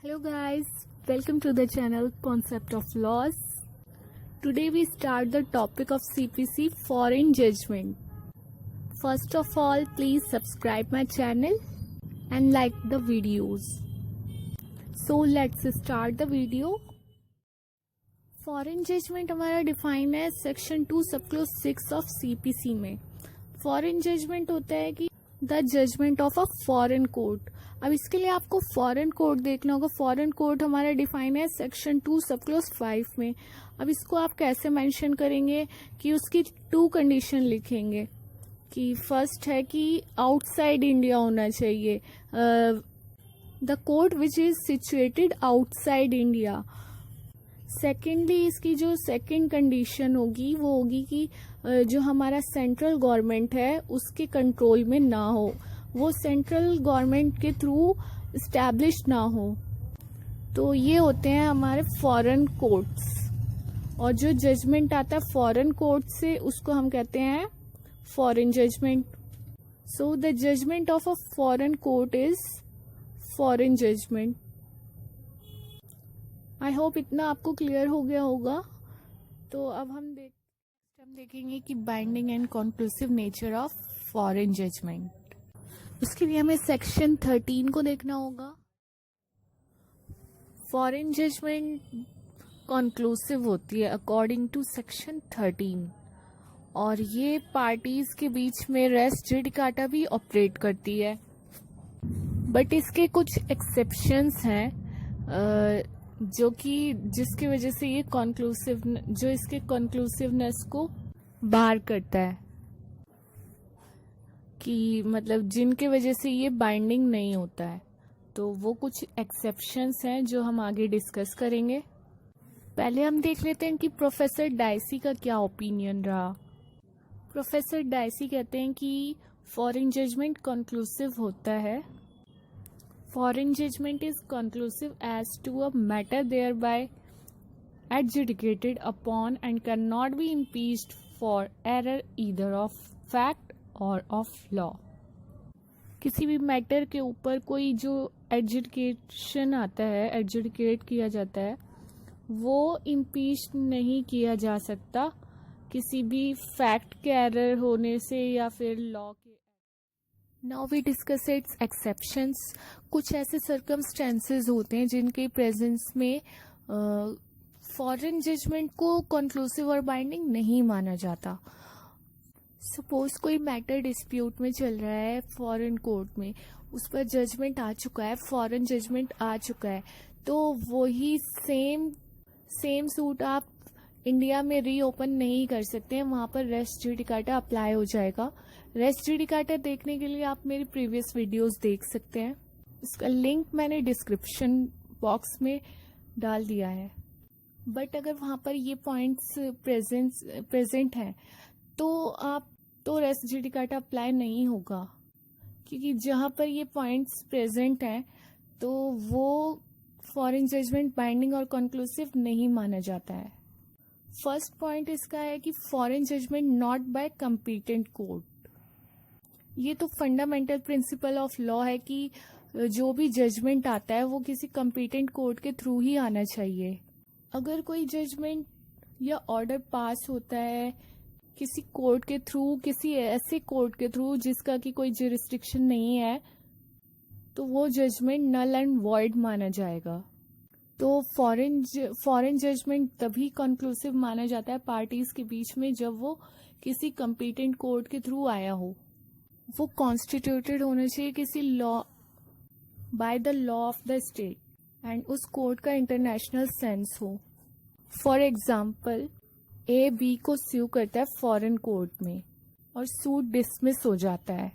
Hello guys, welcome to the channel Concept of Laws. Today we start the topic of CPC Foreign Judgment. First of all, please subscribe my channel and like the videos. So let's start the video. Foreign Judgment हमारा define है section 2 sub clause 6 of CPC में. Foreign judgment होता है कि the judgment of a foreign court. अब इसके लिए आपको फॉरेन कोर्ट देखना होगा. फॉरेन कोर्ट हमारा डिफाइन है सेक्शन 2 सब क्लोज 5 में. अब इसको आप कैसे मेंशन करेंगे कि उसकी 2 कंडीशन लिखेंगे कि फर्स्ट है कि आउटसाइड इंडिया होना चाहिए, the court which is situated outside India. Secondly इसकी जो सेकेंड कंडीशन होगी वो होगी कि जो हमारा सेंट्रल गवर्नमेंट है उसके कंट्रोल में ना हो, वो सेंट्रल गवर्नमेंट के थ्रू इस्टेब्लिश ना हो. तो ये होते हैं हमारे फॉरेन कोर्ट्स. और जो जजमेंट आता है फॉरेन कोर्ट से उसको हम कहते हैं foreign judgment. So the judgment of a foreign court is foreign judgment. I hope इतना आपको क्लियर हो गया होगा. तो अब हम देखेंगे कि binding and conclusive nature of foreign judgment. उसके लिए हमें सेक्शन 13 को देखना होगा. फॉरेन जजमेंट कंक्लूसिव होती है अकॉर्डिंग टू सेक्शन 13 और ये पार्टीज के बीच में रेस जुडिकाटा भी ऑपरेट करती है. बट इसके कुछ एक्सेप्शंस हैं जो कि जिसकी वजह से ये जो इसके कंक्लूसिवनेस को बाहर करता है कि मतलब जिनके वजह से ये बाइंडिंग नहीं होता है. तो वो कुछ एक्सेप्शंस हैं जो हम आगे डिस्कस करेंगे. पहले हम देख लेते हैं कि प्रोफेसर डाइसी का क्या ओपिनियन रहा. प्रोफेसर डाइसी कहते हैं कि फॉरेन जजमेंट कंक्लूसिव होता है. Foreign judgment is conclusive as to a matter thereby adjudicated upon and cannot be impeached for error either of fact or of law. किसी भी मैटर के ऊपर कोई जो एडजुडिकेशन आता है, एडजुडिकेट किया जाता है, वो इम्पीच नहीं किया जा सकता किसी भी फैक्ट के एरर होने से या फिर लॉ के. Now we discuss its exceptions. कुछ ऐसे सर्कमस्टेंसेस होते हैं जिनके प्रेजेंस में फॉरेन जजमेंट को कंक्लूसिव और बाइंडिंग नहीं माना जाता. सपोज कोई मैटर डिस्प्यूट में चल रहा है फॉरेन कोर्ट में, उस पर जजमेंट आ चुका है, फॉरेन जजमेंट आ चुका है, तो वही सेम सूट आप इंडिया में रीओपन नहीं कर सकते हैं. वहां पर रेस जुडिकाटा अप्लाई हो जाएगा. रेस जुडिकाटा देखने के लिए आप मेरी प्रीवियस वीडियोस देख सकते हैं. इसका लिंक मैंने डिस्क्रिप्शन बॉक्स में डाल दिया है. बट अगर वहां पर ये पॉइंट्स प्रेजेंट हैं तो रेस जुडिकाटा अप्लाई नहीं होगा, क्योंकि जहां पर ये पॉइंट्स प्रेजेंट हैं तो वो फॉरेन जजमेंट बाइंडिंग और कंक्लूसिव नहीं माना जाता है. फर्स्ट पॉइंट इसका है कि foreign judgment not by competent court. ये तो फंडामेंटल प्रिंसिपल ऑफ लॉ है कि जो भी जजमेंट आता है वो किसी कॉम्पिटेंट कोर्ट के थ्रू ही आना चाहिए. अगर कोई जजमेंट या ऑर्डर पास होता है किसी कोर्ट के थ्रू, किसी ऐसे कोर्ट के थ्रू जिसका कि कोई जुरिस्डिक्शन नहीं है, तो वो जजमेंट नल एंड वॉइड माना जाएगा. तो फॉरेन जजमेंट तभी कंक्लूसिव माना जाता है पार्टीज के बीच में जब वो किसी कॉम्पिटेंट कोर्ट के थ्रू आया हो. वो कॉन्स्टिट्यूटेड होना चाहिए किसी law by the law of the state and उस कोर्ट का इंटरनेशनल सेंस हो. फॉर एग्जाम्पल ए बी को स्यू करता है फॉरेन कोर्ट में और सूट डिसमिस हो जाता है.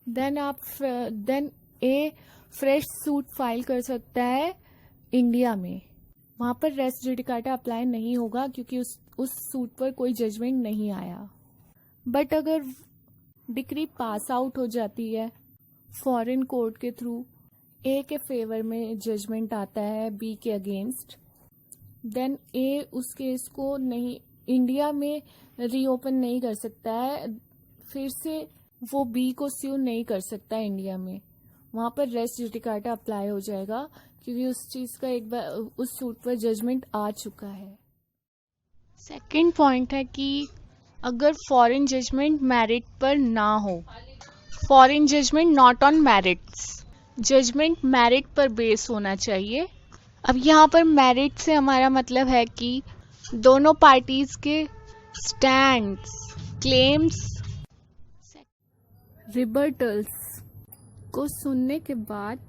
देन ए फ्रेश सूट फाइल कर सकता है इंडिया में. वहां पर रेस जुडिकाटा अप्लाई नहीं होगा क्योंकि उस सूट पर कोई जजमेंट नहीं आया. बट अगर डिक्री पास आउट हो जाती है फॉरेन कोर्ट के थ्रू, ए के फेवर में जजमेंट आता है बी के अगेंस्ट, देन ए उस केस को नहीं इंडिया में रीओपन नहीं कर सकता है. फिर से वो बी को स्यू नहीं कर सकता इंडिया में. वहाँ पर रेस जुडिकाटा अप्लाई हो जाएगा, क्योंकि उस चीज़ का एक बार उस सूट पर जजमेंट आ चुका है। सेकंड पॉइंट है कि अगर फॉरेन जजमेंट मेरिट पर ना हो, foreign judgment not on merits, judgment merit पर बेस होना चाहिए। अब यहाँ पर मेरिट से हमारा मतलब है कि दोनों पार्टीज के स्टैंड्स, क्लेम्स, रिबर्टल्स को सुनने के बाद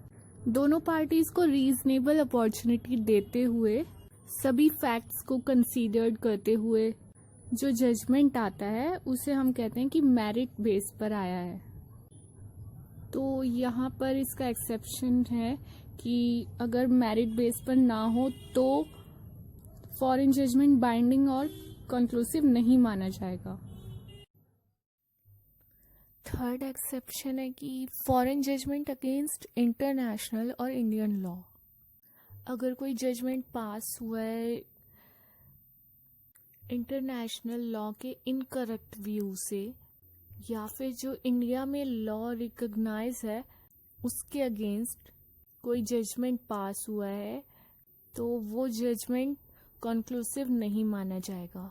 दोनों पार्टीज को रीजनेबल अपॉर्चुनिटी देते हुए, सभी फैक्ट्स को कंसीडर्ड करते हुए जो जजमेंट आता है उसे हम कहते हैं कि मेरिट बेस पर आया है। तो यहाँ पर इसका एक्सेप्शन है कि अगर मेरिट बेस पर ना हो तो फॉरेन जजमेंट बाइंडिंग और कंक्लूसिव नहीं माना जाएगा। थर्ड एक्सेप्शन है कि फॉरेन जजमेंट अगेंस्ट इंटरनेशनल और इंडियन लॉ, अगर कोई जजमेंट पास हुआ है इंटरनेशनल लॉ के इनकरेक्ट व्यू से, या फिर जो इंडिया में लॉ रिकॉग्नाइज है उसके अगेंस्ट कोई जजमेंट पास हुआ है, तो वो जजमेंट कंक्लूसिव नहीं माना जाएगा।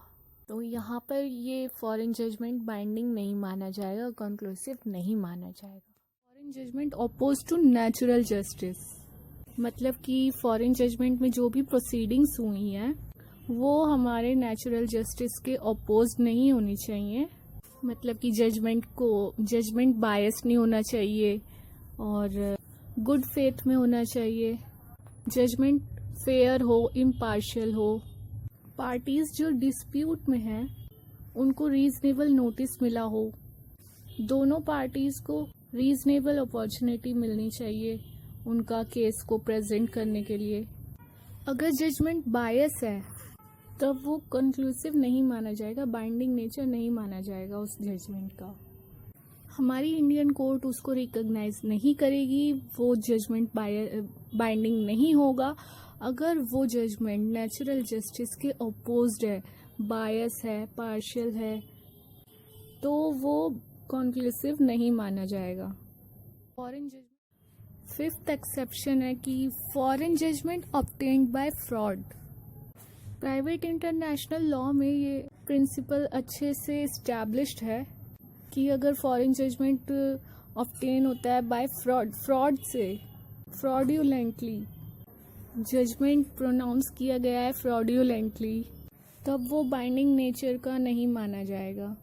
तो यहाँ पर ये फॉरेन जजमेंट बाइंडिंग नहीं माना जाएगा, कंक्लूसिव नहीं माना जाएगा। Foreign judgment oppose to natural justice, मतलब कि फॉरेन जजमेंट में जो भी प्रोसीडिंग्स हुई हैं वो हमारे नेचुरल जस्टिस के अपोज नहीं होनी चाहिए। मतलब कि जजमेंट बायस नहीं होना चाहिए और गुड फेथ में होना चाहिए, जजमेंट फेयर हो, इम्पार्शियल हो। पार्टीज जो डिस्प्यूट में हैं उनको रीजनेबल नोटिस मिला हो, दोनों पार्टीज को रीजनेबल अपॉर्चुनिटी मिलनी चाहिए उनका केस को प्रेजेंट करने के लिए। अगर जजमेंट बायस है तब वो कंक्लूसिव नहीं माना जाएगा, बाइंडिंग नेचर नहीं माना जाएगा उस जजमेंट का। हमारी इंडियन कोर्ट उसको रिकॉग्नाइज नहीं करेगी, वो जजमेंट बाइंडिंग नहीं होगा अगर वो जजमेंट नेचुरल जस्टिस के अपोज्ड है, बायस है, पार्शियल है, तो वो कंक्लूसिव नहीं माना जाएगा। फॉरेन जजमेंट फिफ्थ एक्सेप्शन है कि foreign judgment obtained by fraud. Private international law में ये प्रिंसिपल अच्छे से एस्टैब्लिश्ड है कि अगर फॉरेन जजमेंट ऑब्टेन होता है बाय फ्रॉड से, फ्रॉड्यूलेंटली जजमेंट प्रोनाउंस किया गया है फ्रॉड्यूलेंटली, तब वो बाइंडिंग नेचर का नहीं माना जाएगा।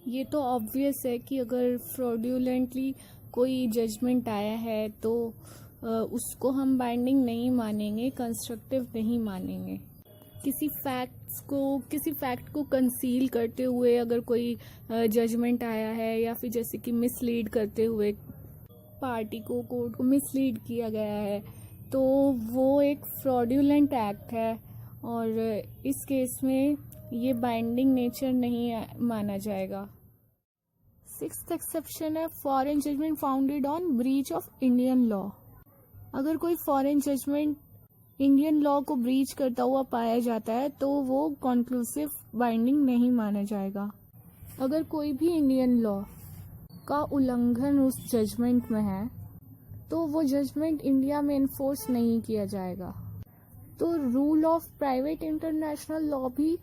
ये तो ऑब्वियस है कि अगर फ्रॉड्यूलेंटली कोई जजमेंट आया है तो उसको हम बाइंडिंग नहीं मानेंगे, कंस्ट्रक्टिव नहीं मानेंगे। किसी फैक्ट को कंसील करते हुए अगर कोई जजमेंट आया है, या फिर जैसे कि मिसलीड करते हुए पार्टी को, कोर्ट को मिसलीड किया गया है, तो वो एक फ्रॉड्यूलेंट एक्ट है और इस केस में ये बाइंडिंग नेचर नहीं माना जाएगा। सिक्स्थ एक्सेप्शन है foreign judgment founded on breach of Indian law. अगर कोई फॉरेन जजमेंट इंडियन लॉ को ब्रीच करता हुआ पाया जाता है तो वो कंक्लूसिव बाइंडिंग नहीं माना जाएगा। अगर कोई भी इंडियन लॉ का उल्लंघन उस जजमेंट में है तो वो जजमेंट इंडिया में इन्फोर्स नहीं किया जाएगा। तो rule of private international law भी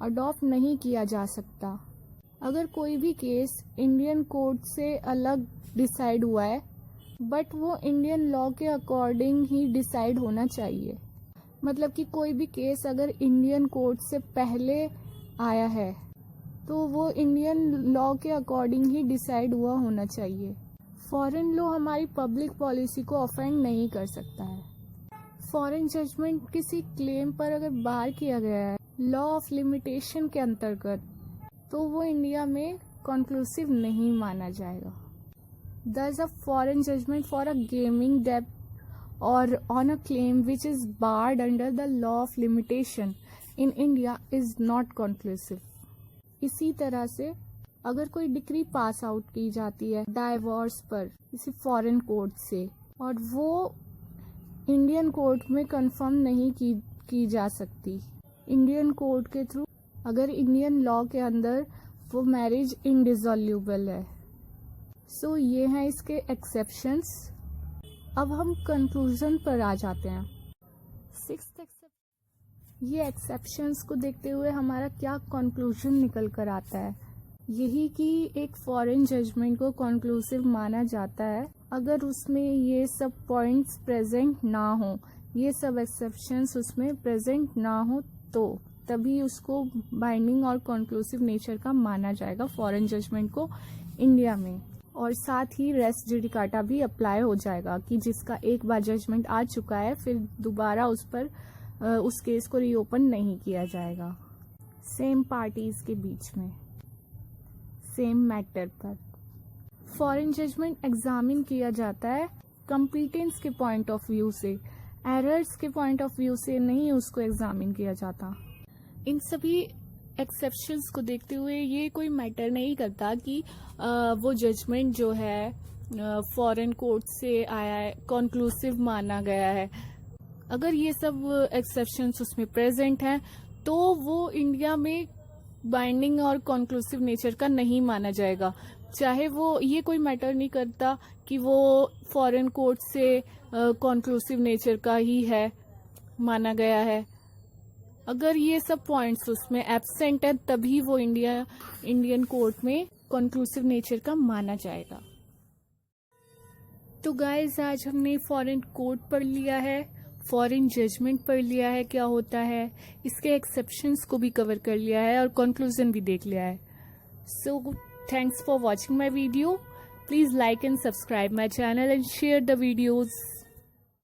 अडॉप्ट नहीं किया जा सकता। अगर कोई भी केस इंडियन कोर्ट से अलग डिसाइड हुआ है बट वो इंडियन लॉ के अकॉर्डिंग ही डिसाइड होना चाहिए। मतलब कि कोई भी केस अगर इंडियन कोर्ट से पहले आया है तो वो इंडियन लॉ के अकॉर्डिंग ही डिसाइड हुआ होना चाहिए। फॉरेन लॉ हमारी पब्लिक पॉलिसी को ऑफेंड नहीं कर सकता है। फॉरेन जजमेंट किसी क्लेम पर अगर बार किया गया है लॉ ऑफ लिमिटेशन के अंतर्गत, तो वो इंडिया में कंक्लूसिव नहीं माना जाएगा। Thus, a foreign judgment for a gaming debt or on a claim which is barred under the law of limitation in India is not conclusive. इसी तरह से अगर कोई डिक्री पास आउट की जाती है डाइवोर्स पर किसी फॉरेन कोर्ट से और वो इंडियन कोर्ट में कंफर्म नहीं की जा सकती इंडियन कोर्ट के थ्रू, अगर इंडियन लॉ के अंदर वो मैरिज इनडिसॉल्यूबल है, सो ये हैं इसके एक्सेप्शंस। अब हम कंक्लूजन पर आ जाते हैं। ये एक्सेप्शंस को देखते हुए हमारा क्या कंक्लूजन निकल कर आता है, यही कि एक फॉरेन जजमेंट को कंक्लूसिव माना जाता है अगर उसमें ये सब पॉइंट्स प्रेजेंट ना हो, ये सब एक्सेप्शंस उसमें प्रेजेंट ना हो, तो तभी उसको बाइंडिंग और कंक्लूसिव नेचर का माना जाएगा फॉरेन जजमेंट को इंडिया में। और साथ ही रेस जुडिकाटा भी अप्लाई हो जाएगा कि जिसका एक बार जजमेंट आ चुका है फिर दोबारा उस केस को रीओपन नहीं किया जाएगा सेम पार्टीज के बीच में सेम मैटर पर। फॉरेन जजमेंट एग्जामिन किया जाता है कॉम्पिटेंस के पॉइंट ऑफ व्यू से, एरर्स के पॉइंट ऑफ व्यू से नहीं उसको एग्जामिन किया जाता। इन सभी एक्सेप्शंस को देखते हुए ये कोई मैटर नहीं करता कि वो जजमेंट जो है फॉरेन कोर्ट से आया है, कॉन्क्लूसिव माना गया है। अगर ये सब एक्सेप्शंस उसमें प्रेजेंट हैं तो वो इंडिया में बाइंडिंग और कॉन्क्लूसिव नेचर का नहीं माना जाएगा, चाहे वो ये कोई मैटर नहीं करता कि वो फॉरेन कोर्ट से कॉन्क्लूसिव नेचर का ही है माना गया है। अगर ये सब पॉइंट्स उसमें एब्सेंट है तभी वो इंडियन कोर्ट में कॉन्क्लूसिव नेचर का माना जाएगा। तो गाइस आज हमने फॉरेन कोर्ट पढ़ लिया है, फॉरेन जजमेंट पढ़ लिया है क्या होता है, इसके एक्सेप्शंस को भी कवर कर लिया है और कंक्लूजन भी देख लिया है। So thanks for watching my video. Please like and subscribe my channel and share the videos.